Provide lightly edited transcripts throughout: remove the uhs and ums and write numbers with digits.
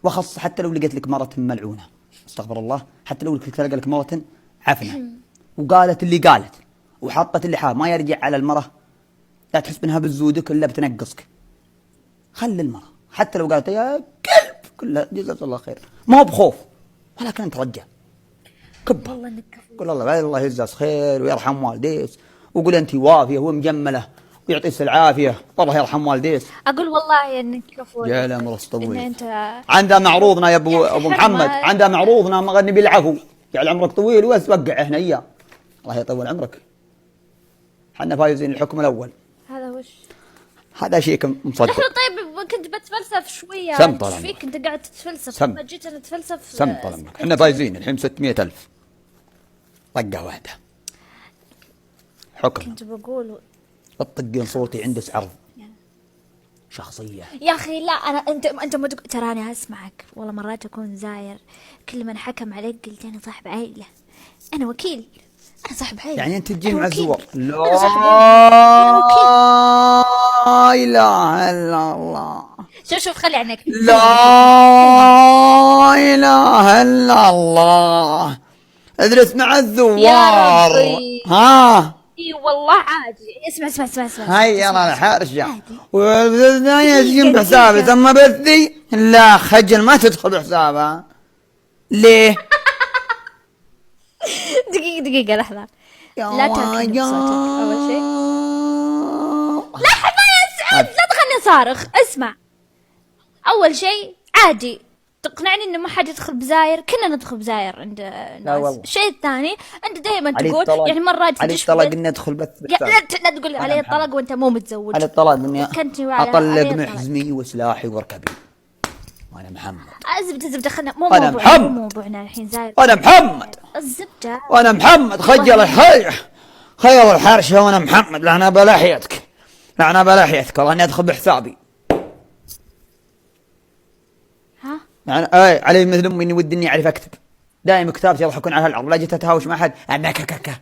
وخص حتى لو لقيت لك مرة ملعونة، استغفر الله، حتى لو تلقى لك مرة عفنة وقالت اللي قالت وحطت اللي حاب، ما يرجع على المرة، لا تحس بأنها بتزودك إلا بتنقصك. خلي المرة حتى لو قالت يا كلب كلها جزاك الله خير، ما هو بخوف، ولكن أنت رجع كبها، والله انك كفو. قول الله يجزاك خير ويرحم والديك، وقول أنت وافية ومجملة ويعطيك العافية والله يرحم والديك. اقول والله انك كفو يا لك. الامرس ان طويل. انت عندها معروضنا يا ابو أخي محمد، حرمة. عندها معروضنا ما غني بالعفو، جعل عمرك طويل وقع هنا اياه، الله يطول عمرك. حنا فايزين الحكم الاول. هذا وش هذا شيء مصدق. نحن طيب كنت بتفلسف شويه، سم ايش طال فيك عمرك. انت قاعد تتفلسف؟ سم. لما جيت انا اتفلسف سم طال عمرك، احنا فايزين الحين 600,000 طقه واحده. حكم كنت بقول الطقين صوتي عند عرض شخصيه. يا اخي لا، انت ما تراني اسمعك والله، مرات اكون زاير، كل من حكم عليك قلت انا صاحب عائله، انا وكيل، انا صاحب عائله. يعني انت تجي أنا مع وكيل. الزوار. أنا صاحب عائلة. أنا وكيل. لا اله الا الله. شوف خلي عنك. لا إله إلا الله. اجلس مع يا الزوار. ربي. ها اي والله عادي. اسمع هيا انا حارجع عادي. والثانية تجيب بحسابي دقيقة. ثم بثي لا خجل ما تدخل بحسابها. ليه؟ دقيقة لحظة. يا لا تاكلني بصوتك أول شيء. ويا. لحظة يا سعود، لا تخليني صارخ. اسمع، أول شيء عادي تقنعني إنه ما حد يدخل بزاير، كنا ندخل بزاير عند الناس. والله. الشيء الثاني أنت دائما علي تقول الطلاق، يعني مرات علي تدش الطلاق بيت- اني ادخل بث لا بحسابي. لا تقول علي الطلاق وأنت مو متزوج. علي الطلاق اني كنتي على اطلق الطلاق. محزمي وسلاحي واركبي وانا محمد. الزبدة خلنا مو أنا موضوعنا، محمد. مو موضوعنا الحين زاير. وانا محمد. الزبدة وانا محمد خجل خير الحرشه وانا محمد. لعنه بلحيتك، لعنه بلحيتك، والله اني ادخل بحسابي. ها يعني اي علي مثل امي اني ودي اني اعرف اكتب، دائما كتابتي يضحكون على العرض، لا جيت اتهاوش مع احد انا ككك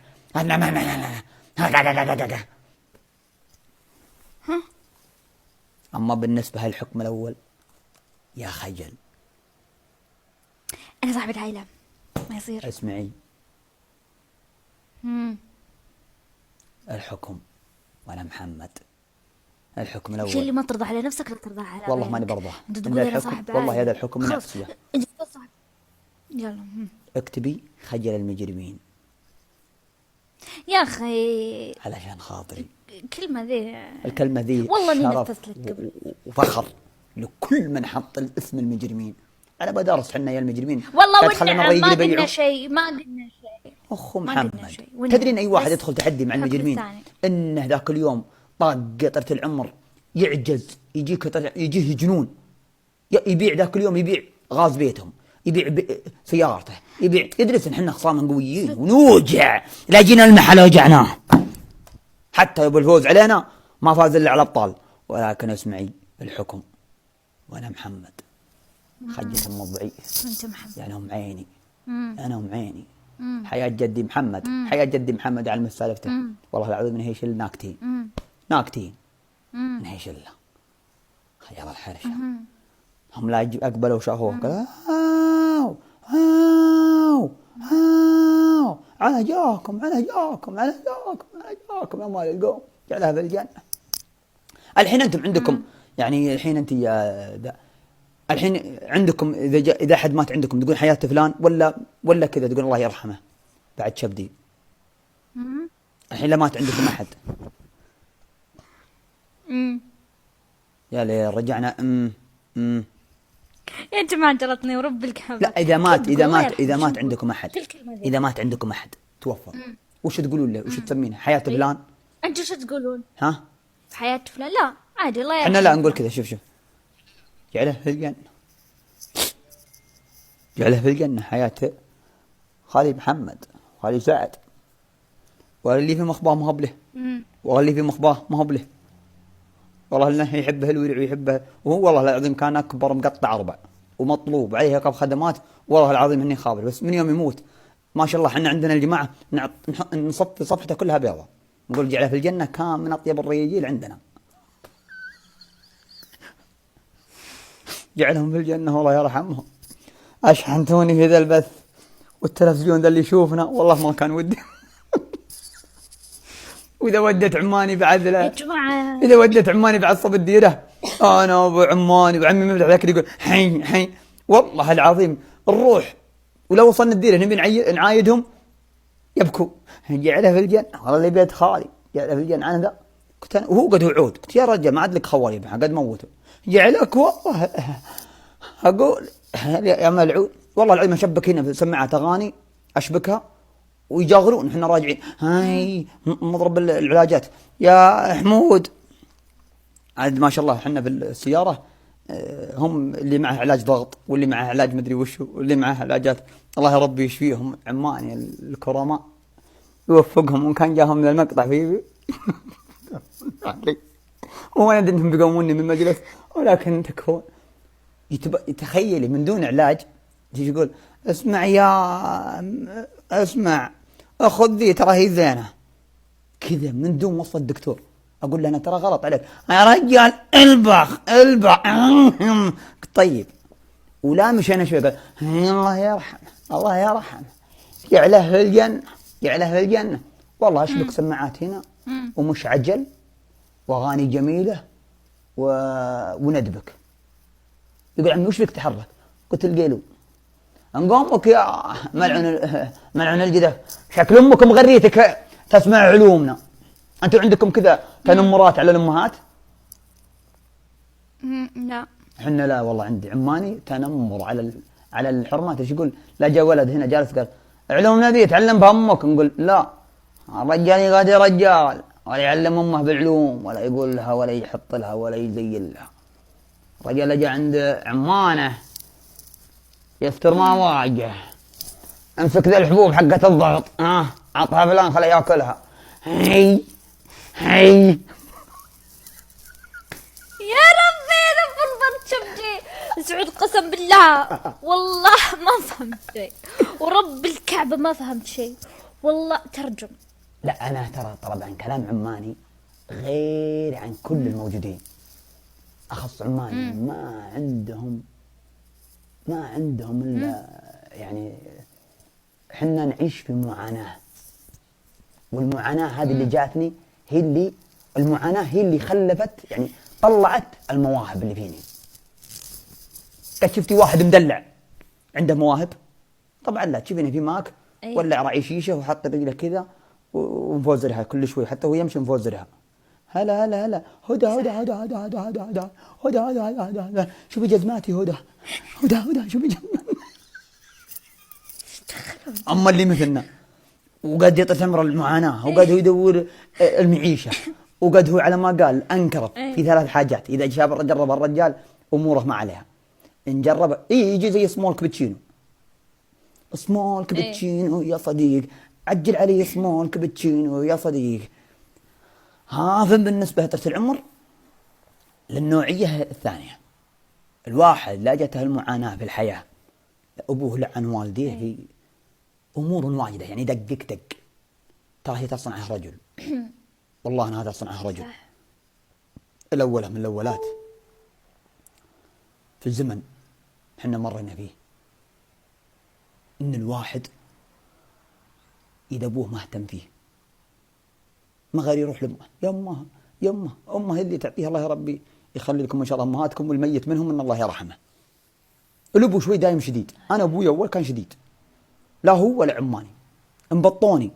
اما بالنسبه للحكم الاول يا خجل أنا صاحبة عائلة، ما يصير. اسمعي. الحكم وانا محمد. الحكم الشيء اللي الاول ما ترضى على نفسك لا ترضى على والله غيرك. ماني برضاه. انت إن تقول انا الحكم صاحب والله عائلة. هذا الحكم من خلاص نفسه. انت صاحب. يلا. اكتبي خجل المجرمين يا اخي علشان خاطري. كلمة ذي الكلمة ذي والله اني شرف نفذت لك قبل. وفخر لكل من حط الاسم المجرمين. انا بدرس حنا يا المجرمين. والله لا تخلي والنعم مرة ما يجي قلنا يبيعوا. شيء، ما قلنا شيء. اخو ما قلنا محمد، شيء. والنعم. تدري ان اي واحد بس يدخل تحدي مع الحكم المجرمين الثاني. انه ذاك اليوم طاق قطرة العمر يعجز، يجيه جنون، يبيع ذاك اليوم، يبيع غاز بيتهم، يبيع سيارته، يبيع. يدرس ان احنا خصاما قويين ونوجع، لا جينا المحل وجعناه. حتى ابو الفوز علينا ما فاز الا على ابطال. ولكن اسمعي الحكم وانا محمد. خجة ام الضعيف انت محمد. يعني ام عيني. انا ام عيني. حياة جدي محمد، حياة جدي محمد على مسالفته. والله العظيم انه يشل ناكتين، ناكتين انه يشله. خيال الحرشه هم لا اقبلوا وشافوه قال هاو هاو هاو انا جاكم انا جاكم انا جاكم انا جاكم يا مال القوم جعلها بالجنه. الحين انتم عندكم يعني الحين انت يا الحين عندكم اذا احد مات عندكم تقول حياة فلان ولا كذا تقول الله يرحمه بعد شبدي. الحين لا مات عندكم احد يا ليل رجعنا يا جماعة جلطني ورب الكعبة. لا اذا مات عندكم احد، الكلمة ذي. اذا مات عندكم احد توفى وش تقولون له؟ وش تسمينه؟ حياة فلان؟ انتوا شو تقولون؟ ها؟ حياة فلان؟ لا عادي الله يرحمه. احنا لا نقول كذا. شوف جعله في الجنة، جعله في الجنة حياة خالي محمد، خالي سعد، واللي في مخباه ما هو بله، واللي في مخباه ما هو بله. والله انه يحبه الورع ويحبه، وهو والله العظيم كان اكبر مقطع اربع ومطلوب عليه قب خدمات. والله العظيم اني خابر، بس من يوم يموت ما شاء الله احنا عندنا الجماعه نصفي صفحته كلها بيضة، نقول جعله في الجنه كان من اطيب الرجال عندنا. جعلهم في الجنة والله يرحمهم. أشحنتوني في ذا البث والتلفزيون ذا اللي يشوفنا، والله ما كان ودي. وإذا ودت عماني بعد يا جماعة إذا ودت عماني بعد صب الديرة، أنا وأبو عماني وعمي مفتح ذاك يقول حين حين، والله العظيم الروح. ولو وصلنا الديرة نبي نعايدهم يبكوا. جعله في الجنة والله اللي بيت خالي جعله في الجنة. أنا ذا قلت أنا وهو قد عود، قلت يا رجال ما عاد لك خوالي قد موته جعلك والله. أقول يا ملعون والله العظيم أشبك هنا في سماعة أغاني أشبكها ويجاغرون احنا راجعين هاي مضرب العلاجات يا حمود. عاد ما شاء الله احنا في السيارة هم اللي معه علاج ضغط واللي معه علاج مدري وشو واللي معه علاجات، الله يا ربي يشفيهم عماني الكرماء يوفقهم. وان كان جاهم من المقطع فيه وما ندري انهم بيقوموني من المجلس، ولكن تكفون. تخيلي من دون علاج تيجي يقول اسمع يا اسمع خذ ذي ترى هي زينه كذا من دون وصف الدكتور. اقول له انا ترى غلط عليك يا رجال البخ طيب. ولا مشينا شوي قال الله يرحمه الله يرحمه جعله في الجنه جعله في الجنه. والله اشبك سماعات هنا ومش عجل واغاني جميله وندبك. يقول عمي وش بك تحرك؟ قلت القيلو. انقومك يا ملعون الجدف، شكل امك مغريتك تسمع علومنا. انتم عندكم كذا تنمرات على الامهات؟ لا احنا لا والله عندي عماني تنمر على الحرمات. ايش يقول؟ لا جاء ولد هنا جالس قال علومنا ذي تعلم بامك. نقول لا الرجال يغادي رجال ولا يعلم امه بالعلوم ولا يقول لها ولا يحط لها ولا يزين لها. الرجال جاء عند عمانه يستر ما واجه، امسك ذا الحبوب حقت الضغط عطها فلان خليه ياكلها. هي يا ربي ذا البرد شبجي سعود قسم بالله والله ما فهمت شيء ورب الكعبة ما فهمت شيء والله. ترجم. لا انا ترى طبعا كلام عماني غير عن كل الموجودين. اخص عماني ما عندهم الا يعني حنا نعيش في معاناة، والمعاناة هذه اللي جاتني المعاناة هي اللي خلفت يعني طلعت المواهب اللي فيني. قد شفتي واحد مدلع عنده مواهب؟ طبعا لا تشوفينه في ماك ولع راعي شيشة وحط رجله كذا ومفوزرها كل شوي حتى هو يمشي مفوزرها. هلا هلا هلا هدى هدى هدى هدى هدى هدى هدى هدى هدى هدى هدى شوفي جزماتي هدى هدى هدى شوفي جزماتي. أما اللي مثلنا وقد يطير أمر المعاناة وقد هو يدور المعيشة وقد هو على ما قال أنكرف في 3 حاجات. إذا جرب الرجال أموره ما عليها. إن جرب يجي زي سمول كابتشينو يا صديق عجل عليه سمول كابتشينو يا صديق. هذا بالنسبة لفترة العمر. للنوعية الثانية الواحد لا جته المعاناة في الحياة، أبوه لعن والديه في أمور واجدة يعني دق ترى هي تصنعه رجل. والله أنا هذا صنعه رجل. الأولى من الأولات في الزمن حنا مرينا فيه إن الواحد إذا أبوه ما اهتم فيه ما غير يروح لأمه أمه اللي تعطيها الله يا ربي يخلي لكم إن شاء الله أمهاتكم والميت منهم إن الله يرحمه. الأبو شوي دايم شديد. أنا أبوي أول كان شديد لا هو ولا عماني انبطوني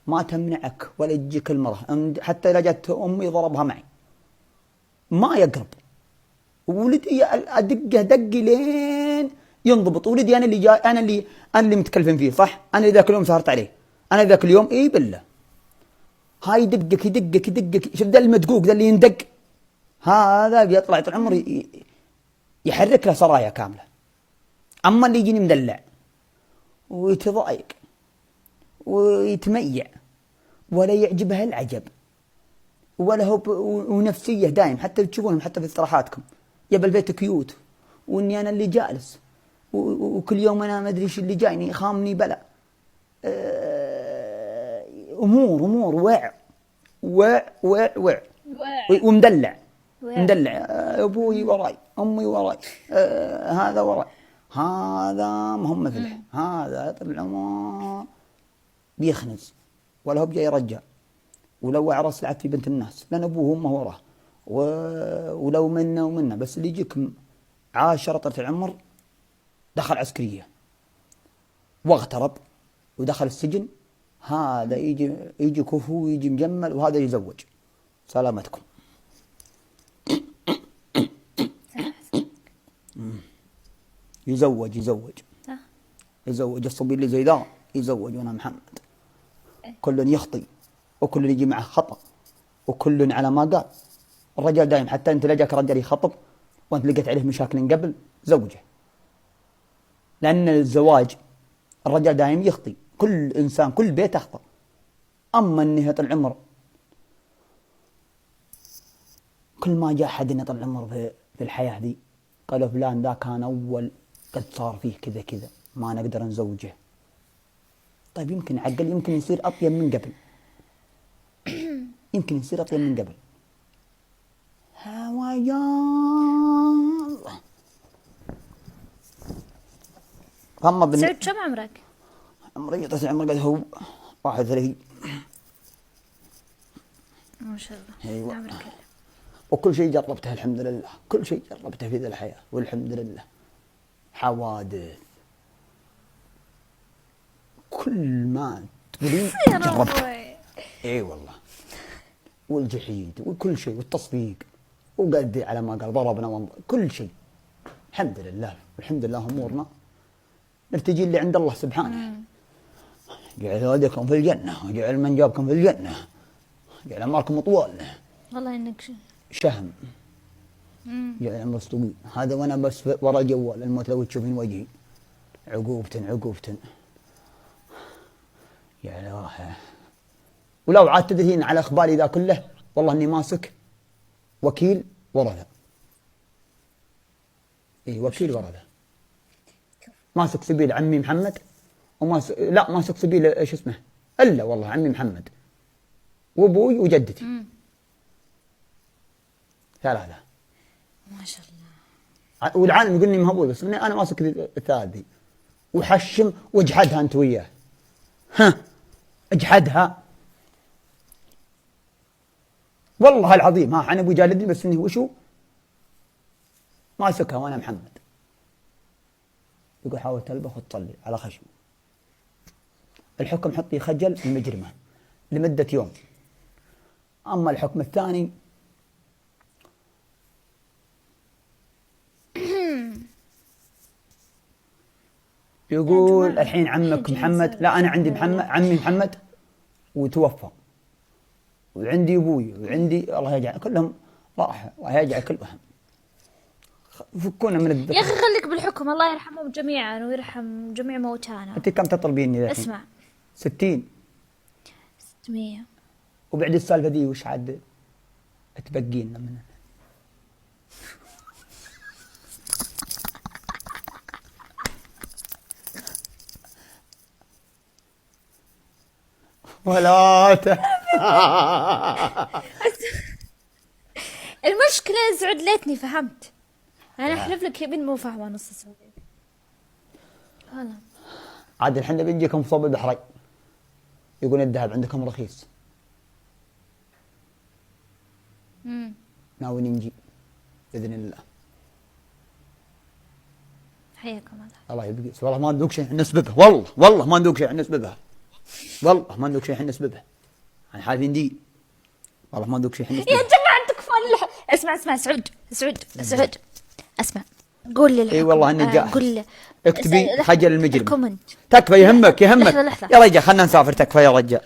ما تمنعك ولا يجيك المرة. حتى إذا جت أمي ضربها معي ما يقرب. ولدي أدقه دقي لين ينضبط. ولدي أنا اللي جاي أنا اللي متكلفن فيه صح. أنا ذاك اليوم سهرت عليه أنا ذاك اليوم إيه بالله هاي يدقك شوف ذا المدقوق ذا اللي يندق هذا بيطلع طول عمره يحرك له سرايا كاملة. أما اللي يجيني مدلع ويتضايق ويتميع ولا يعجبها العجب ولا هو ونفسية دايم حتى تشوفونهم حتى في استراحاتكم يبى البيت كيوت وإني أنا اللي جالس وكل يوم أنا ما أدري إيش اللي جايني خامني بلا أمور وع ومدلع أبوي وراي أمي وراي، هذا وراي، هذا ما هم مثله، هذا طول العمر بيخنز ولا هو بجاي رجال، ولو عرس لعب في بنت الناس لأن أبوه وأمه وراه، ولو منا ومنا، بس اللي يجيك عاشرة طرف العمر دخل عسكرية واغترب ودخل السجن، هذا يجي كفو ويجي مجمل، وهذا يزوج. سلامتكم. يزوج الصبي اللي زي ذا يزوج وانا محمد. كل يخطي وكل يجي معه خطأ وكل على ما قال. الرجال دايم، حتى انت لجاك رجال يخطب وانت لقيت عليه مشاكل من قبل زوجه، لان الزواج الرجال دايم يخطي، كل انسان كل بيت يخطأ. اما انه طول العمر كل ما جاء حد انه طول العمر في الحياه ذي قالوا فلان ذا كان اول قد صار فيه كذا كذا ما نقدر نزوجه. طيب يمكن عقل، يمكن يصير اطيب من قبل يمكن يصير اطيب من قبل. هوايا الله. اما سعود كم عمرك؟ عمري طلع عمري قد هو 31. ما شاء الله. ايوه. عمرك وكل شيء جربته الحمد لله، كل شيء جربته في ذي الحياة والحمد لله. حوادث كل ما تقولين جربته. اي والله. والجحيد وكل شيء والتصفيق وقد على ما قال ضربنا كل شيء الحمد لله. والحمد لله امورنا نرتجي اللي عند الله سبحانه. جعل هديكم في الجنة وجعل من جابكم في الجنة جعل أعماركم طوال. والله إنك شهم جعل عمر طويل. هذا وأنا بس ورا الجوال الموت لو تشوفين وجهي عقوبة يا الله. ولو عاد تدرين على أخباري ذا كله والله إني ماسك وكيل ورثة. إيه وكيل ورثة، ماسك سبيل عمي محمد لا ماسك سبيل ايش اسمه الا والله عمي محمد وابوي وجدتي. ثلاثة ما شاء الله. والعالم يقول لي ما هو ابوي، بس انا ماسك الثلاث دي. وحشم واجحدها انت وياه. ها اجحدها والله العظيم. ها انا ابوي جالدني بس اني وشو ماسكها وانا محمد. يقول حاول تلبخ وتصلي على خشم. الحكم حطي خجل المجرمة لمدة يوم. أما الحكم الثاني يقول الحين عمك محمد، لا أنا عندي محمد عمي محمد وتوفى، وعندي أبوي وعندي الله يجعل كلهم راح الله يجعل كلهم. فكونا من الذكر يا أخي خليك بالحكم، الله يرحمهم جميعا ويرحم جميع موتانا. أنت كم تطلبيني ذا؟ اسمع 60 600. وبعد السالفة دي وش عاد تبقينا منها؟ ولا المشكلة سعود ليتني فهمت. أنا أحلف لك يبين مو فاهمة نص سعود. هلا عاد الحين بنجيكم في صوب البحرين يقول الذهب عندكم رخيص. ناوي نجي بإذن الله. حياكم الله. الله يبقيك. والله ما ندوق شيء نسببه، والله ما ندوق شيء نسببه، والله ما ندوق شيء نسببه. عن حالي دي والله ما ندوق شيء نسببه. يا جماعة تكفى. اسمع سعود اسمع. قول لي اي والله اني جاهز. قول لي اكتبي خجل المجرم. كومنت. تكفى يهمك لحظة. يا رجال خلنا نسافر. تكفى يا رجال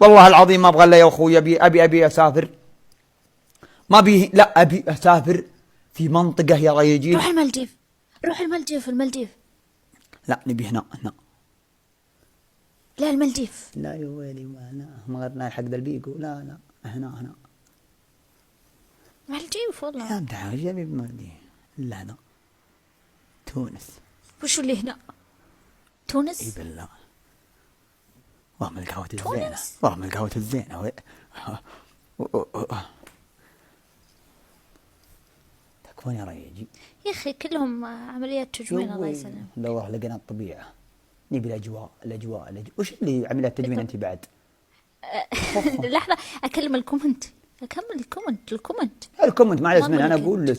والله العظيم ما ابغى الا يا اخوي. ابي اسافر. ما ابي، لا ابي اسافر في منطقه يا رجال. روح المالديف. لا نبي هنا. لا المالديف. لا يا ويلي ما غيرنا حق ذا البيقو. لا هنا مالديف والله. يا امدح يا جميل المالديف. لا هنا تونس. وشو اللي هنا؟ تونس؟ اي بالله والله من القهوة الزينة، والله من القهوة الزينة. وين يجي يا أخي كلهم عمليات تجميل الله يسلمك. لو راح لقينا الطبيعة نبي الأجواء وش اللي عمليات تجميل أنت بعد؟ لحظة أكلم الكومنت. الكومنت ما عليه اسمه، أنا أقول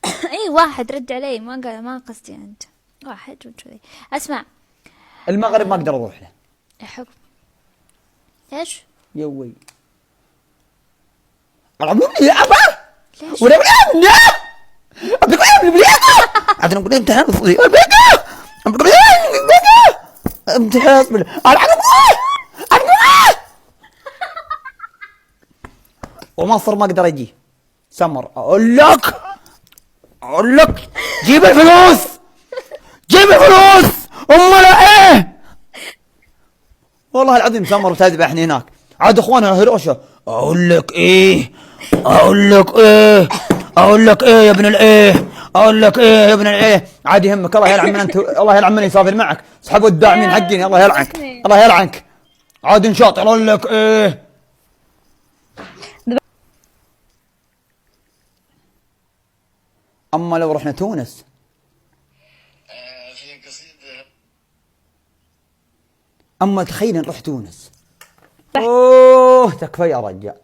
اي واحد رد علي ما قال ما قصدي انت واحد وكذي. اسمع المغرب ما اقدر اروح له. الحكم ايش؟ يوي العموم يا ابا ليش؟ ولا عاد نقول امتحان ومصر ما اقدر اجي سمر. اقول لك جيب الفلوس امال ايه والله العظيم سمر تذبحني هناك عاد اخوانها هيروشا. اقول لك ايه يا ابن الايه عاد يهمك. الله يلعن من انت، الله يلعن من يسافر معك صحاب الداعمين حقين. الله يلعنك عاد نشاطر. اقول لك ايه اما لو رحنا تونس اما تخيل نروح تونس. اوه تكفى يا رجال.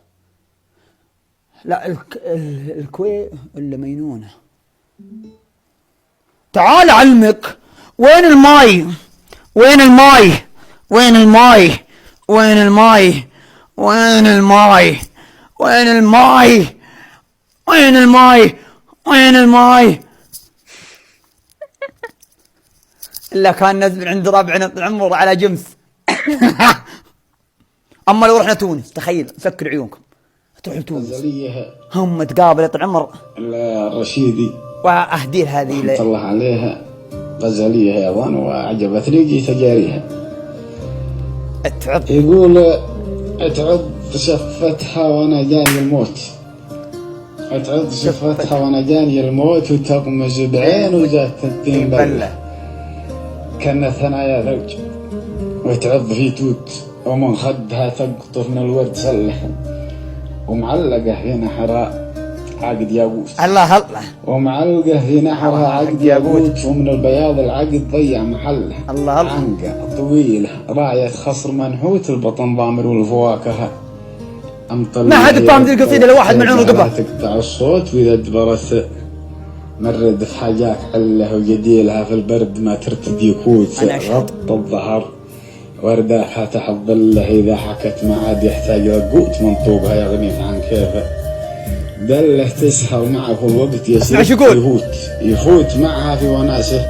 لا الكويت الا مينونه. تعال علمك وين الماي إلا كان نزل عند ربعنا العمر على جمس. أما لو رحنا تونس تخيل سكر عيونكم تروح تونس هم تقابل طول العمر الرشيدي وأهدير هذه رحمة الله عليها غزالية أيضا وعجبتني جيت أجاريها. يقول اتعض شفتها وانا جاني الموت وتغمز بعين وجات الدين بله كان ثنايا ثلج وتعض في توت ومن خدها تقطف من الورد سله ومعلقه في نحرها عقد ياقوت. الله ومعلقه في نحرها عقد ياقوت ومن البياض العقد ضيع محله. الله عنقه طويله رايه خصر منحوت البطن ضامر والفواكه. ما حد فاهم ذي القصيده لو واحد من عمره قبل تقطع الصوت واذا دبرت مرد في حاجاك عله وجديلها في البرد ما ترتدي كوت غط الظهر ورداحها تحت ظله اذا حكت ما عاد يحتاج رقوت منطوقها يغنيك عن كيفه دله تسهر معه الوقت يفوت معها في وناسه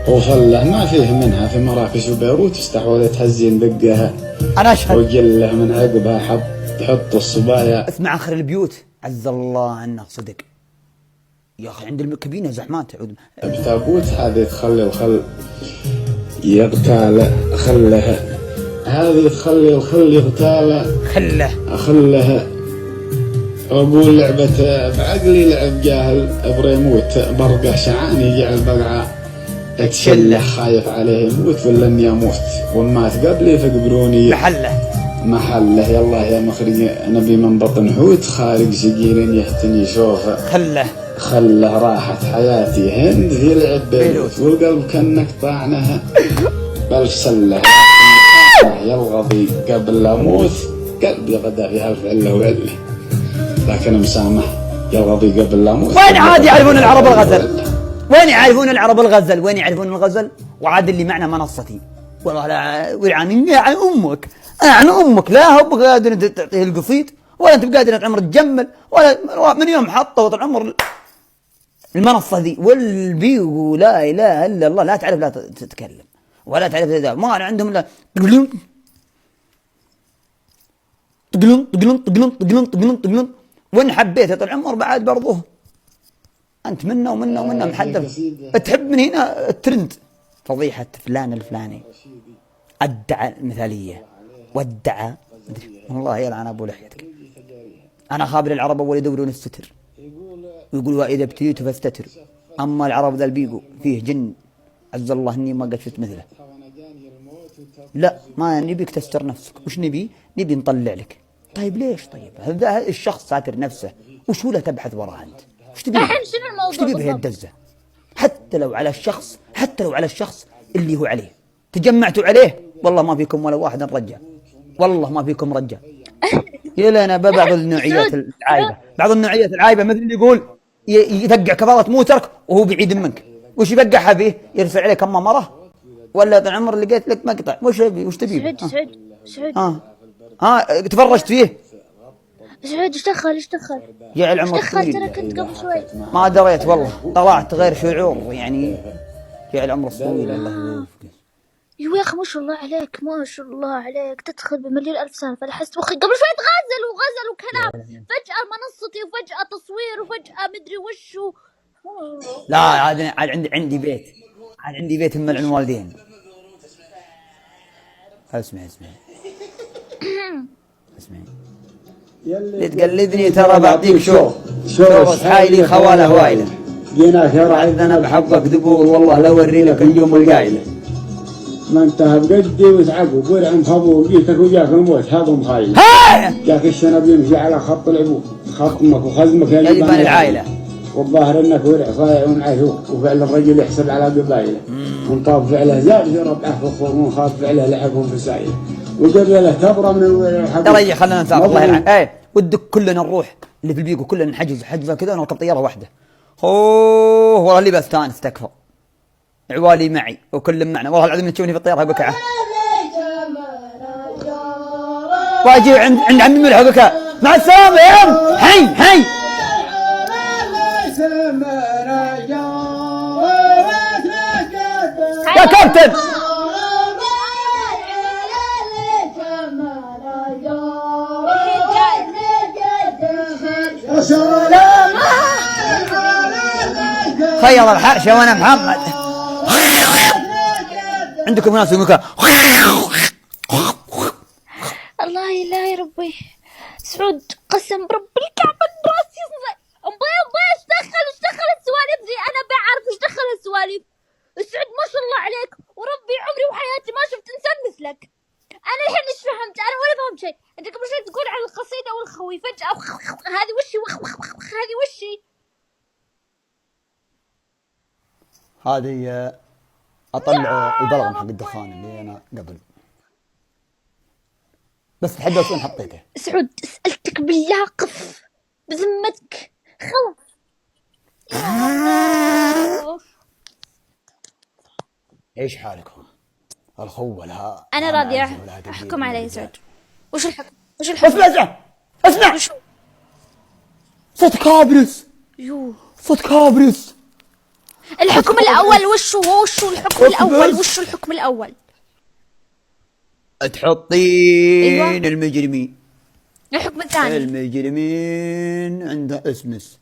وصله ما فيه منها في مراكش وبيروت استحوذت هزين دقها انا اشهد وجله من عقبها تحط الصبايا. اسمع اخر البيوت عز الله عنه صدق يا اخي عند المكبينه زحمات تعود بتابوت هذه تخلي الخل يغتال خلها هذه تخلي الخل يغتال خلها. اقول لعبه بعقلي لعب جاهل بريموت برقه شعان يجعل بقعه اتشله خايف عليه يموت ولا اني اموت والمات قبلي فقبروني محله. يلا يا مخرج نبي من بطن حوت خارج سجير يهتني شوفه خله راحت حياتي هند في لعب بيروت والقلب كانك طعنها بل سله يلغضي قبل لا اموت قلبي غدا في هالف عله وعله لكن مسامح يلغضي قبل لا اموت. وين عاد يعرفون العرب الغزل وين يعرفون الغزل وعاد اللي معنا منصتي والله لا ويعني عن امك لا هو قادر تعطيه القصيد ولا انت بقادر تعمر تجمل ولا من يوم حطوا طول العمر المنصه ذي والبيو لا اله الا الله لا تعرف لا تتكلم ولا تعرف ما عندهم لا تقلون وين حبيت طول العمر بعد برضه انت منا ومنا محدث تحب من هنا الترند فضيحه فلان الفلاني ادعى المثاليه وادعى والله يلعن ابو لحيتك. انا خابر العرب اول يدورون الستر ويقولوا واذا ابتليتوا فاستتر اما العرب ذا البيقو فيه جن عز الله اني ما قد شفت مثله. لا ما نبيك تستر نفسك وش نبي نطلع لك. طيب ليش هذا الشخص ساتر نفسه وش له تبحث وراه انت ايش تبي؟ الحين شنو الموضوع ايش تبي بهي بالضبط؟ الدزة؟ حتى لو على الشخص اللي هو عليه تجمعتوا عليه، والله ما فيكم ولا واحد رجع، والله ما فيكم رجع. يلنا بعض النوعيات العايبة، بعض النوعيات العايبة مثل اللي يقول يفقع كفارة موترك وهو بعيد منك. وش يفقعها فيه؟ يرسل عليك أما مرة ولا يا عمر لقيت لك مقطع، وش تبي؟ سعود تفرجت فيه؟ سعود ايش دخل يا العمر ايش دخل؟ ترى كنت قبل شوي ما دريت والله، طلعت غير شعور يعني. يا العمر الطويل الله يوفقك. يا اخي ما شاء الله عليك، ما شاء الله عليك، تدخل بمليون الف سنه. فلحست مخي قبل شوي غزل وكلام، فجاه منصتي وفجاه تصوير وفجاه مدري وشو. لا عاد عندي بيت، عاد عندي بيت من الوالدين. اسمعي اللي تقلدني ترى بعطيك شو حايلي خواله وايله. جينا شرع انا بحبك دبور والله لو اوري لك اليوم القايله. ما انتهى بقدي وتعبوا برعم خبو جيتك وجاك الموت هذا مخايل. جاك الشنب يمشي على خط العبود، خطمك وخزمك يا جبان العائله. والظاهر انك ورع صايع ومعشوق، وفعل الرجل يحسب على قبايله. وانطاب فعله زاد ربعه في الخور، وخاف فعله لحقهم في سايله. وقبله تبرى من الورع. يا رجل خلينا نسافر الله يلعن. ايه ودك كلنا نروح اللي في البيكو كلنا نحجز حجزه كذا ونركب طياره واحده. اوه والله اللي بستانس تكفى. عوالي معي وكل معنا، والله العظيم تشوفني في الطياره بكعه. واجي عند عمي ملح بكى مع السلامه يا ام. حي يا كابتن. خير الحاشا وانا محمد. عندكم ناس مكان. الله يا ربي. سعود قسم برب الكعبة راسي أمبي ايش دخل السواليف ذي؟ انا بعرف ايش دخل السواليف. سعود ما شاء الله عليك، وربي عمري وحياتي ما شفت انسان مثلك. انا الحين ايش فهمت؟ انا ولا فهمت شيء. انت قبل شوي تقول على القصيدة والخوي، فجأة هذه وشي هذه وشي. هذه اطلع البلغم حق الدخان اللي انا قبل، بس لحد وين حطيته؟ سعود سألتك بالله قف بذمتك خلاص. ايش حالكم؟ الخوة لها انا راضية. احكم علي سعود. وش الحكم؟ اسمع صوت كابرس. صوت كابرس. الحكم الأول وشو الحكم الأول؟ وشو الحكم الأول؟ تحطين أيوة. المجرمين. الحكم الثاني المجرمين عنده اسمس.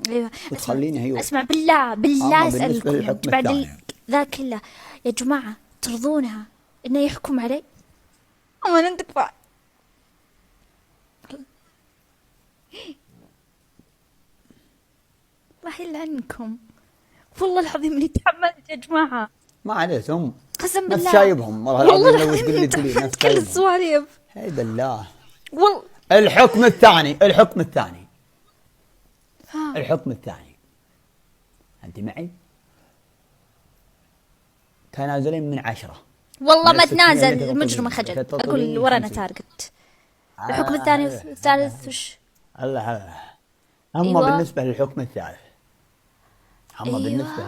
ايوه وتخليني هيو. اسمع بالله اسألكم بعد ذا كله يا جماعة، ترضونها انه يحكم علي؟ اما انت كفاية. الله يلعنكم، والله العظيم اني تحملت يا جماعة. ما عليك هم قسم بالله نفس شايبهم، والله العظيم اني تحملت كل السواليف. هاي بالله. والله الحكم الثاني انت معي؟ تنازلين من 10. والله ما تنازل المجرم خجل. اقول ورانا تارجت. الحكم الثاني والثالث وش؟ الله. أما أيوة. بالنسبة للحكم الثالث بالنسبة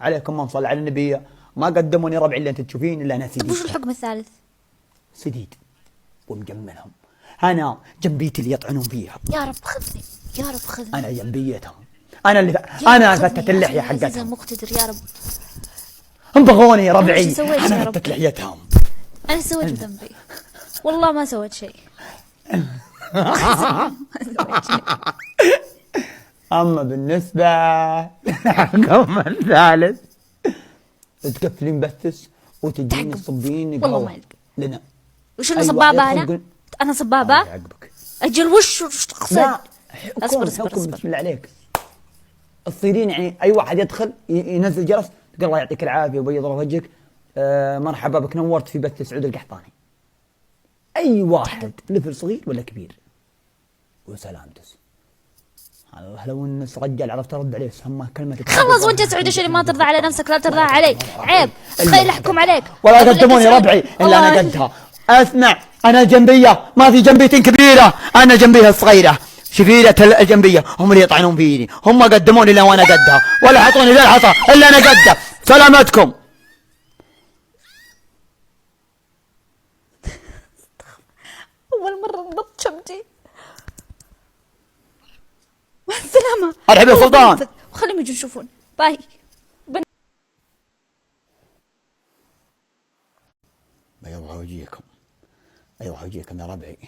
عليكم من صلى على النبي ما قدموني ربعي اللي انت تشوفين الا انا سديد. طيب وش الحكم الثالث؟ سديد ومجملهم. انا جنبيتي اللي يطعنون فيها. يا رب خذني انا جنبيتهم. انا فتت اللحيه حقتهم. المقتدر يا رب. انبغوني ربعي. انا فتت لحيتهم. انا سويت ذنبي والله ما سويت شيء. اما بالنسبه للحكم الثالث تكفلين بثس وتجين الصبين والله ما لنا. وش انا صبابه؟ انا صبابه؟ اجل وش تقصد؟ لا اصبر بسم الله عليك. تصيرين يعني اي واحد يدخل ينزل جرس تقول الله يعطيك العافيه وبيض وجهك، مرحبا بك نورت في بث سعود القحطاني. اي واحد لفل صغير ولا كبير وسلامتس. الله لو ان رجال عرفت ارد عليه سماه كلمه. خلص وانت سعود ايش اللي ما ترضى على نفسك لا ترضى علي؟ عيب تخيل احكم عليك. ولا قدموني ربعي الا انا قدها. اسمع انا جنبيه ما في جنبيه كبيره، انا جنبيه الصغيره شفيرة الجنبيه هم اللي يطعنون فيني، هم قدموني الا وانا قدها ولا حطوني ذا العصا الا انا قدها. سلامتكم. اول مره نبط شمتي. مع السلامه. ارحب يا سلطان. وخليهم يجوا يشوفون. باي. بيض وجهكم، بيض وجهكم يا ربعي.